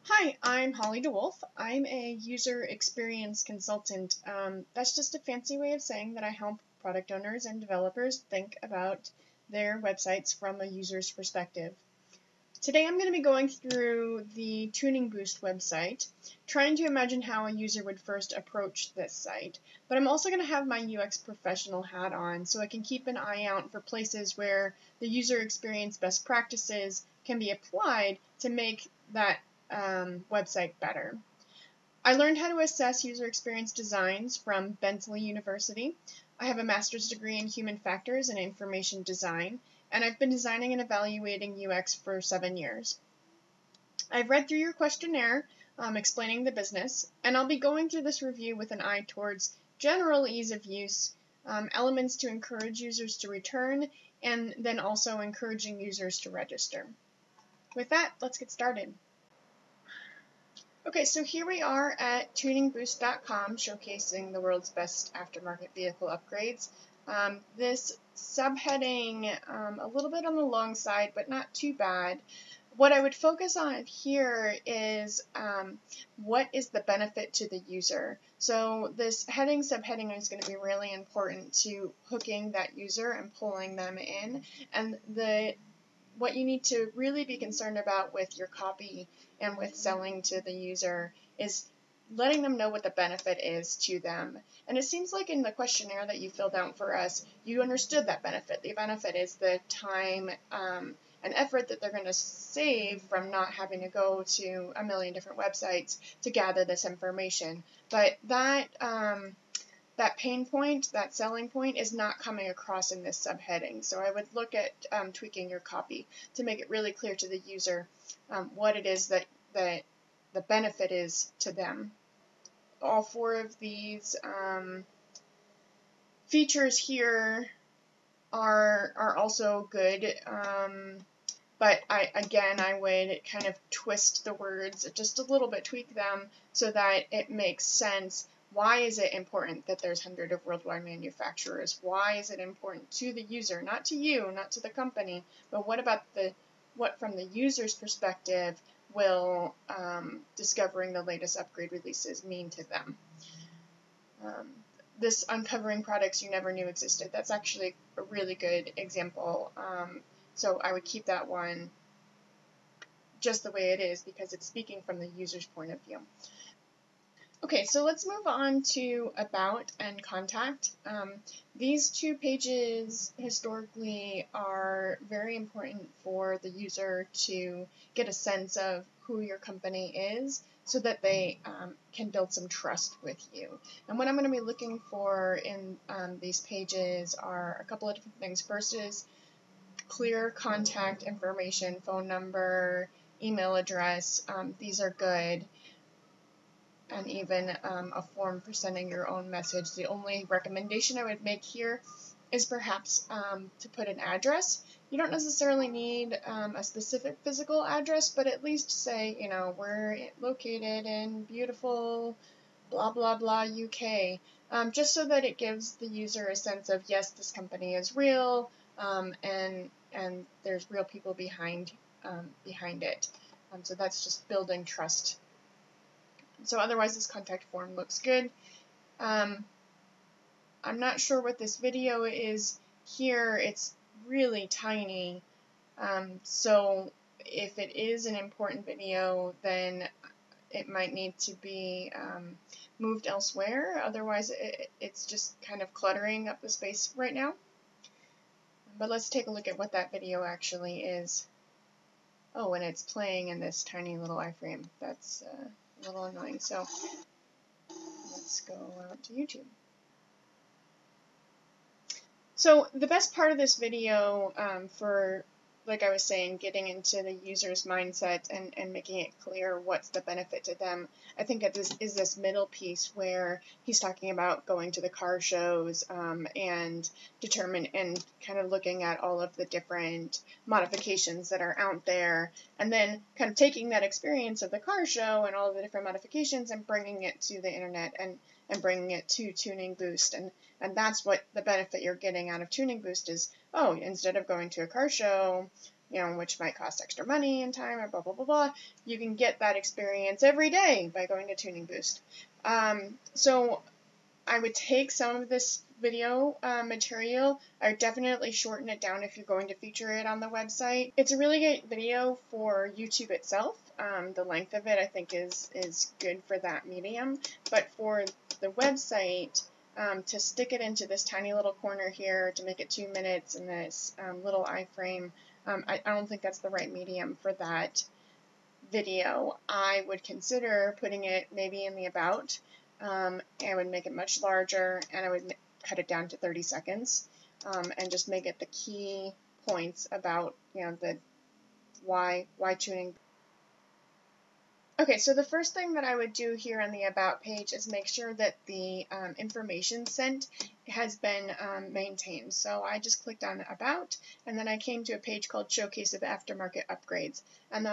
Hi, I'm Holly DeWolf. I'm a user experience consultant. That's just a fancy way of saying that I help product owners and developers think about their websites from a user's perspective. Today I'm going to be going through the Tuning Boost website, trying to imagine how a user would first approach this site. But I'm also going to have my UX professional hat on so I can keep an eye out for places where the user experience best practices can be applied to make that website better. I learned how to assess user experience designs from Bentley University. I have a master's degree in human factors and information design, and I've been designing and evaluating UX for 7 years. I've read through your questionnaire explaining the business, and I'll be going through this review with an eye towards general ease of use, elements to encourage users to return, and then also encouraging users to register. With that, let's get started. Okay, so here we are at tuningboost.com, showcasing the world's best aftermarket vehicle upgrades. This subheading, a little bit on the long side, but not too bad. What I would focus on here is what is the benefit to the user. So this heading, subheading is going to be really important to hooking that user and pulling them in. And what you need to really be concerned about with your copy and with selling to the user is letting them know what the benefit is to them. And it seems like in the questionnaire that you filled out for us, you understood that benefit. The benefit is the time and effort that they're going to save from not having to go to a million different websites to gather this information. But that pain point, that selling point, is not coming across in this subheading. So I would look at tweaking your copy to make it really clear to the user what it is that the benefit is to them. All four of these features here are also good, but I would kind of twist the words just a little bit, tweak them so that it makes sense. Why is it important that there's hundreds of worldwide manufacturers? Why is it important to the user, not to you, not to the company, but what from the user's perspective will discovering the latest upgrade releases mean to them? This uncovering products you never knew existed, that's actually a really good example. So I would keep that one just the way it is because it's speaking from the user's point of view. Okay, so let's move on to About and Contact. These two pages historically are very important for the user to get a sense of who your company is so that they can build some trust with you. And what I'm going to be looking for in these pages are a couple of different things. First is clear contact information, phone number, email address. These are good. And even a form for sending your own message. The only recommendation I would make here is perhaps to put an address. You don't necessarily need a specific physical address, but at least say, we're located in beautiful blah, blah, blah, UK, just so that it gives the user a sense of, yes, this company is real, and there's real people behind it. So that's just building trust. So otherwise this contact form looks good. I'm not sure what this video is here. It's really tiny. So if it is an important video, then it might need to be moved elsewhere. Otherwise it's just kind of cluttering up the space right now. But let's take a look at what that video actually is. Oh, and it's playing in this tiny little iframe. That's a little annoying. So let's go out to YouTube. So the best part of this video for, like I was saying, getting into the user's mindset and making it clear what's the benefit to them, I think it is this middle piece where he's talking about going to the car shows and kind of looking at all of the different modifications that are out there, and then kind of taking that experience of the car show and all of the different modifications and bringing it to the internet and bringing it to Tuning Boost. And that's what the benefit you're getting out of Tuning Boost is, oh, instead of going to a car show, which might cost extra money and time and blah, blah, blah, blah. You can get that experience every day by going to Tuning Boost. So I would take some of this video material. I would definitely shorten it down if you're going to feature it on the website. It's a really great video for YouTube itself. The length of it, I think, is good for that medium. But for the website, to stick it into this tiny little corner here, to make it 2 minutes in this little iframe, I don't think that's the right medium for that video. I would consider putting it maybe in the About. I would make it much larger, and I would cut it down to 30 seconds, and just make it the key points about, the why tuning. Okay, so the first thing that I would do here on the About page is make sure that the information sent has been maintained. So I just clicked on About, and then I came to a page called Showcase of Aftermarket Upgrades. And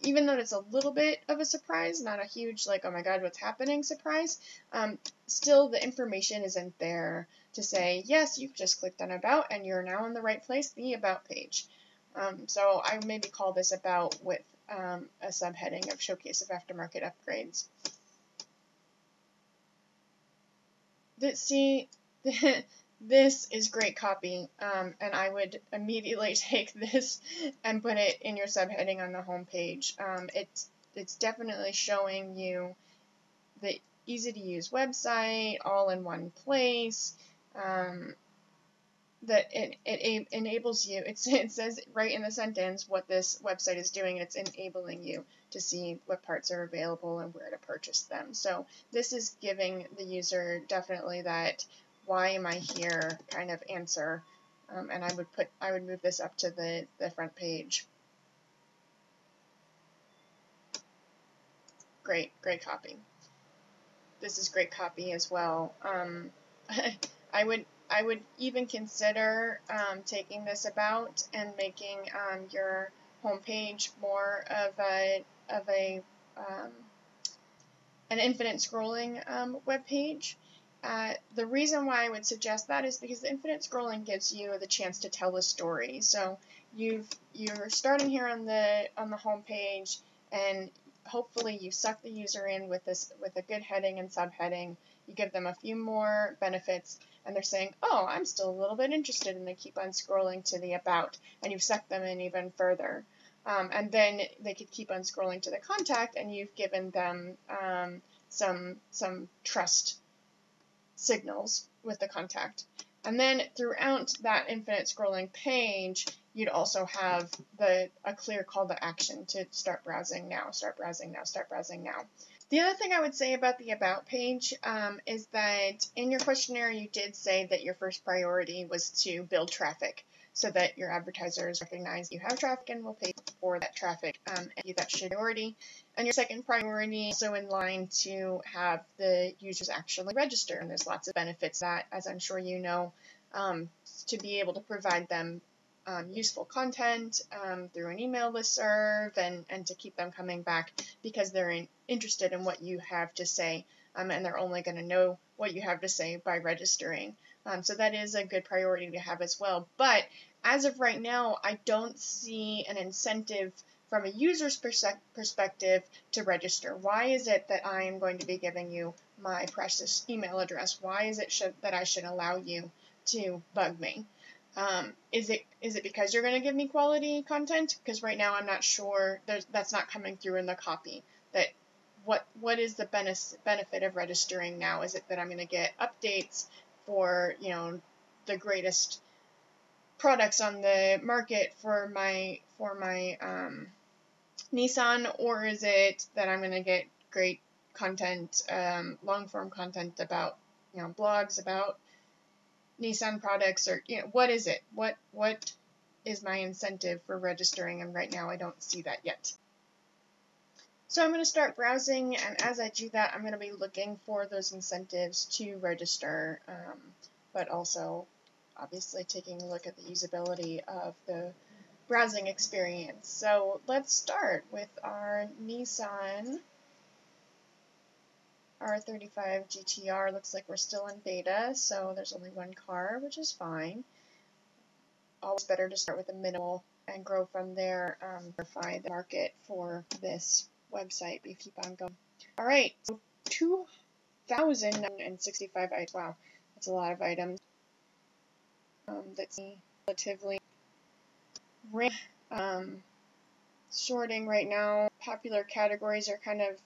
even though it's a little bit of a surprise, not a huge, like, oh my god, what's happening surprise, still the information isn't there to say, yes, you've just clicked on About, and you're now in the right place, the About page. So I maybe call this About with a subheading of Showcase of Aftermarket Upgrades. This is great copy, and I would immediately take this and put it in your subheading on the home page. It's definitely showing you the easy-to-use website, all in one place. That it enables you, it says right in the sentence what this website is doing. It's enabling you to see what parts are available and where to purchase them. So this is giving the user definitely that why am I here kind of answer, and I would move this up to the front page. Great copy. This is great copy as well. I would even consider taking this About and making your homepage more of an infinite scrolling web page. The reason why I would suggest that is because the infinite scrolling gives you the chance to tell a story. So you're starting here on the home page, and hopefully you suck the user in with a good heading and subheading. You give them a few more benefits, and they're saying, oh, I'm still a little bit interested, and they keep on scrolling to the About, and you've sucked them in even further. And then they could keep on scrolling to the Contact, and you've given them some trust signals with the Contact. And then throughout that infinite scrolling page, you'd also have a clear call to action to start browsing now, start browsing now, start browsing now. The other thing I would say about the About page is that in your questionnaire you did say that your first priority was to build traffic so that your advertisers recognize you have traffic and will pay for that traffic, and that should be priority. And your second priority is also in line to have the users actually register, and there's lots of benefits that, as I'm sure you know, to be able to provide them useful content through an email listserv, and to keep them coming back because they're interested in what you have to say, and they're only going to know what you have to say by registering. So that is a good priority to have as well. But as of right now, I don't see an incentive from a user's perspective to register. Why is it that I am going to be giving you my precious email address? Why is it that I should allow you to bug me? Is it because you're going to give me quality content? Because right now I'm not sure. That's not coming through in the copy. That what is the benefit of registering now? Is it that I'm going to get updates for the greatest products on the market for my Nissan, or is it that I'm going to get great content, long form content about blogs about Nissan products, or what is it? What is my incentive for registering? And right now I don't see that yet. So I'm going to start browsing, and as I do that, I'm going to be looking for those incentives to register, but also obviously taking a look at the usability of the browsing experience. So let's start with our Nissan R35 GTR. Looks like we're still in beta, so there's only one car, which is fine. Always better to start with a minimal and grow from there, verify the market for this website. We keep on going. All right, so 2,065 items. Wow, that's a lot of items. That's relatively sorting right now. Popular categories are kind of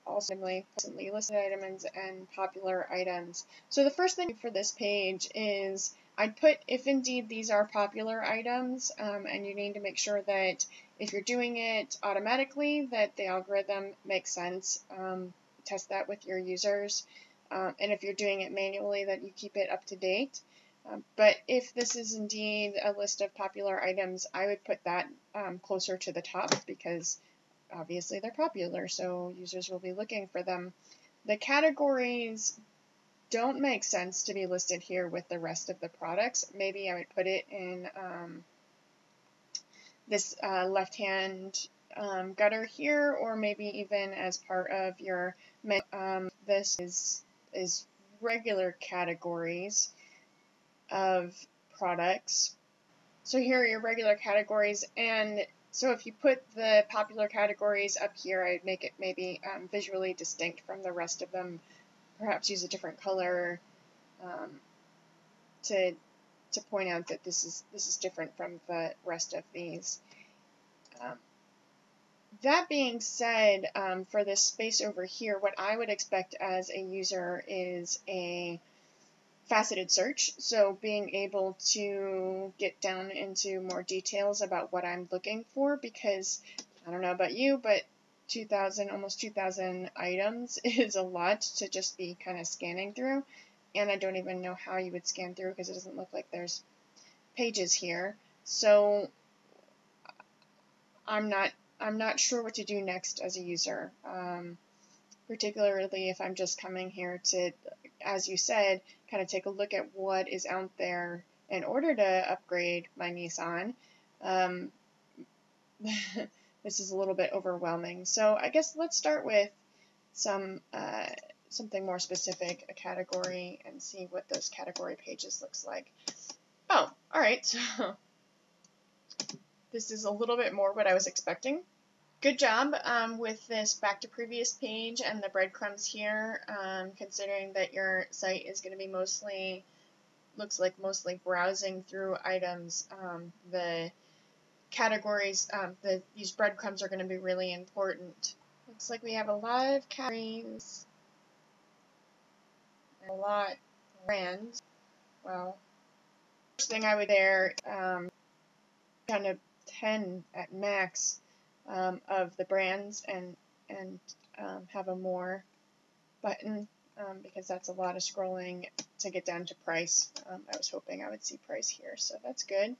also recently listed items and popular items. So the first thing for this page is I'd put if indeed these are popular items, and you need to make sure that if you're doing it automatically that the algorithm makes sense. Test that with your users. And if you're doing it manually, that you keep it up to date. But if this is indeed a list of popular items, I would put that closer to the top because obviously they're popular, so users will be looking for them. The categories don't make sense to be listed here with the rest of the products. Maybe I would put it in this left-hand gutter here, or maybe even as part of your menu. This is regular categories of products. So here are your regular categories, and so if you put the popular categories up here, I'd make it maybe visually distinct from the rest of them. Perhaps use a different color to point out that this is different from the rest of these. That being said, for this space over here, what I would expect as a user is a faceted search, so being able to get down into more details about what I'm looking for, because I don't know about you, but 2,000, almost 2,000 items is a lot to just be kind of scanning through, and I don't even know how you would scan through because it doesn't look like there's pages here. So I'm not sure what to do next as a user. Particularly if I'm just coming here to, as you said, kind of take a look at what is out there in order to upgrade my Nissan. This is a little bit overwhelming. So I guess let's start with something more specific, a category, and see what those category pages looks like. Oh, all right. So this is a little bit more what I was expecting. Good job with this back to previous page and the breadcrumbs here, considering that your site is going to be mostly browsing through items. The categories, these breadcrumbs are going to be really important. Looks like we have a lot of categories, and a lot of brands. Well, first thing I would there, kind of 10 at max. Of the brands and have a more button because that's a lot of scrolling to get down to price. I was hoping I would see price here, so that's good.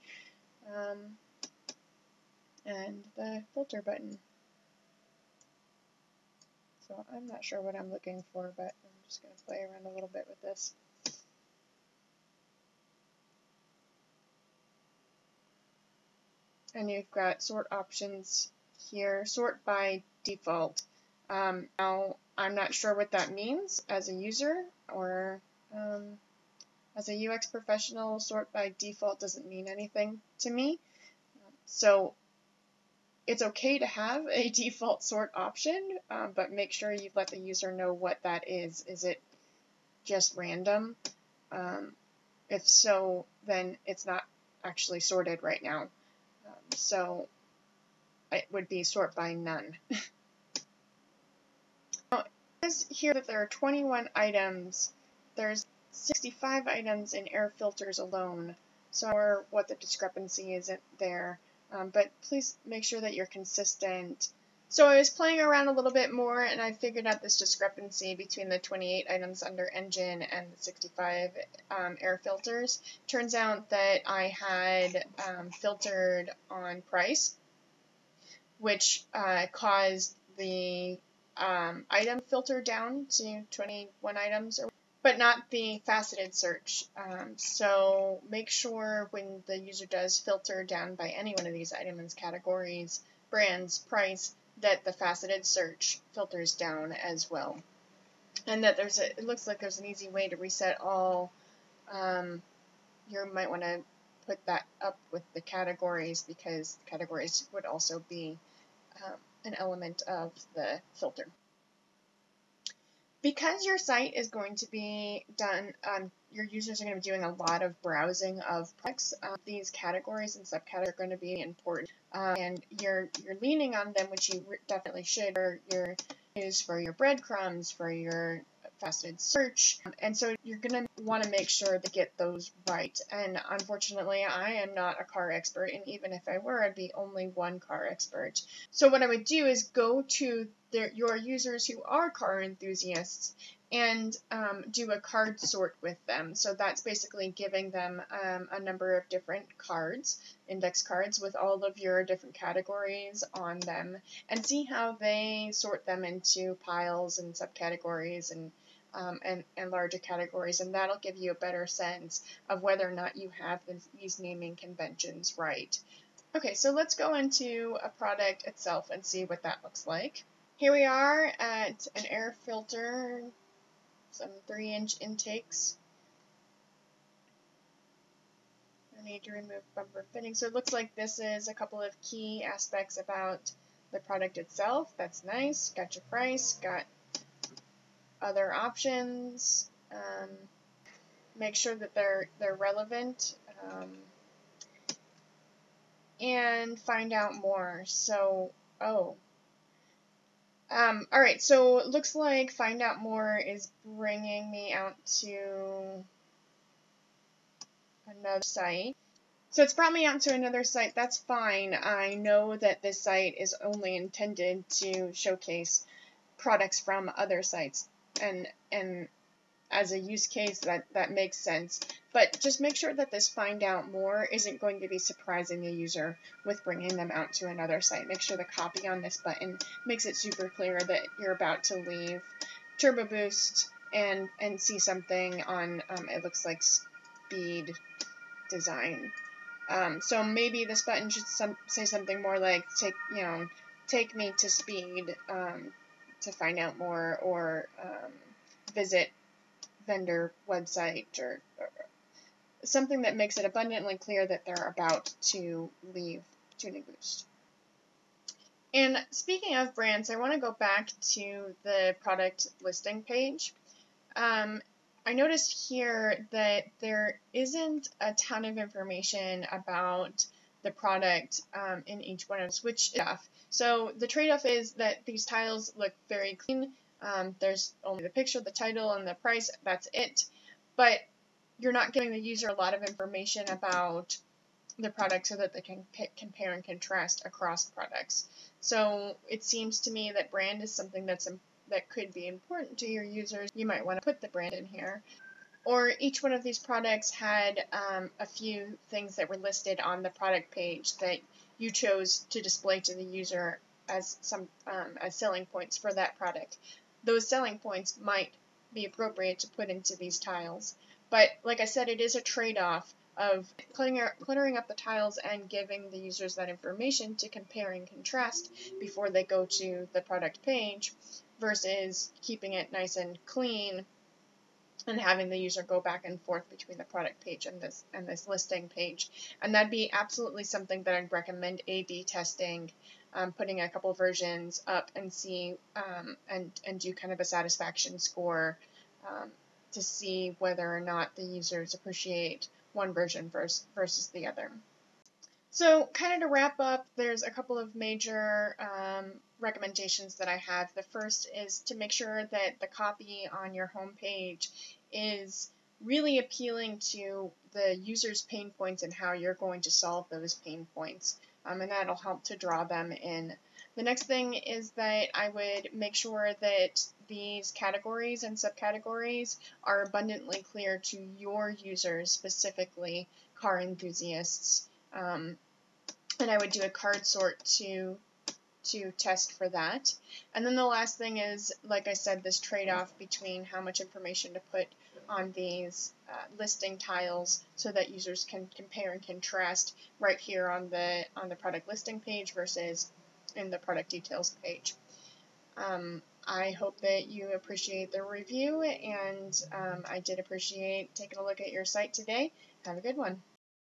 And the filter button. So I'm not sure what I'm looking for, but I'm just going to play around a little bit with this. And you've got sort options here, sort by default. Now, I'm not sure what that means as a user or as a UX professional. Sort by default doesn't mean anything to me. So it's okay to have a default sort option, but make sure you let the user know what that is. Is it just random? If so, then it's not actually sorted right now. So it would be sort by none. Now, it says here that there are 21 items. There's 65 items in air filters alone. So what the discrepancy is there. But please make sure that you're consistent. So I was playing around a little bit more and I figured out this discrepancy between the 28 items under engine and the 65 air filters. Turns out that I had filtered on price, which caused the item filter down to 21 items, but not the faceted search. So make sure when the user does filter down by any one of these items, categories, brands, price, that the faceted search filters down as well. And that it looks like there's an easy way to reset all. You might want to put that up with the categories, because categories would also be an element of the filter. Because your site is going to be done, your users are going to be doing a lot of browsing of products. These categories and subcategories are going to be important, and you're leaning on them, which you definitely should, for your news, for your breadcrumbs, for your faceted search, and so you're going to want to make sure to get those right. And unfortunately, I am not a car expert, and even if I were, I'd be only one car expert. So what I would do is go to your users who are car enthusiasts and do a card sort with them. So that's basically giving them a number of different cards, index cards, with all of your different categories on them, and see how they sort them into piles and subcategories and larger categories, and that'll give you a better sense of whether or not you have these naming conventions right. Okay, so let's go into a product itself and see what that looks like. Here we are at an air filter, some 3-inch intakes. I need to remove bumper fitting. So it looks like this is a couple of key aspects about the product itself. That's nice. Got your price, got other options. Make sure that they're relevant, and find out more. So, alright, so it looks like find out more is bringing me out to another site. So it's brought me out to another site. That's fine. I know that this site is only intended to showcase products from other sites, and as a use case, that makes sense. But just make sure that this find out more isn't going to be surprising the user with bringing them out to another site. Make sure the copy on this button makes it super clear that you're about to leave Turbo Boost and see something on, it looks like speed design. So maybe this button should say something more like, take me to speed to find out more, or visit vendor website, or something that makes it abundantly clear that they're about to leave Tuning Boost. And speaking of brands, I want to go back to the product listing page. I noticed here that there isn't a ton of information about the product in each one of those, which is tough. So the trade-off is that these tiles look very clean. There's only the picture, the title, and the price. That's it. But you're not giving the user a lot of information about the product so that they can compare and contrast across products. So it seems to me that brand is something that could be important to your users. You might want to put the brand in here. Or each one of these products had a few things that were listed on the product page that you chose to display to the user as as selling points for that product. Those selling points might be appropriate to put into these tiles. But like I said, it is a trade-off of cluttering up the tiles and giving the users that information to compare and contrast before they go to the product page, versus keeping it nice and clean and having the user go back and forth between the product page and this listing page. And that'd be absolutely something that I'd recommend A/B testing, putting a couple versions up and see and do kind of a satisfaction score to see whether or not the users appreciate one version versus the other. So kind of to wrap up, there's a couple of major recommendations that I have. The first is to make sure that the copy on your home page is really appealing to the user's pain points and how you're going to solve those pain points, and that'll help to draw them in. The next thing is that I would make sure that these categories and subcategories are abundantly clear to your users, specifically car enthusiasts. And I would do a card sort to test for that. And then the last thing is, like I said, this trade-off between how much information to put on these listing tiles so that users can compare and contrast right here on the product listing page versus in the product details page. I hope that you appreciate the review, and I did appreciate taking a look at your site today. Have a good one.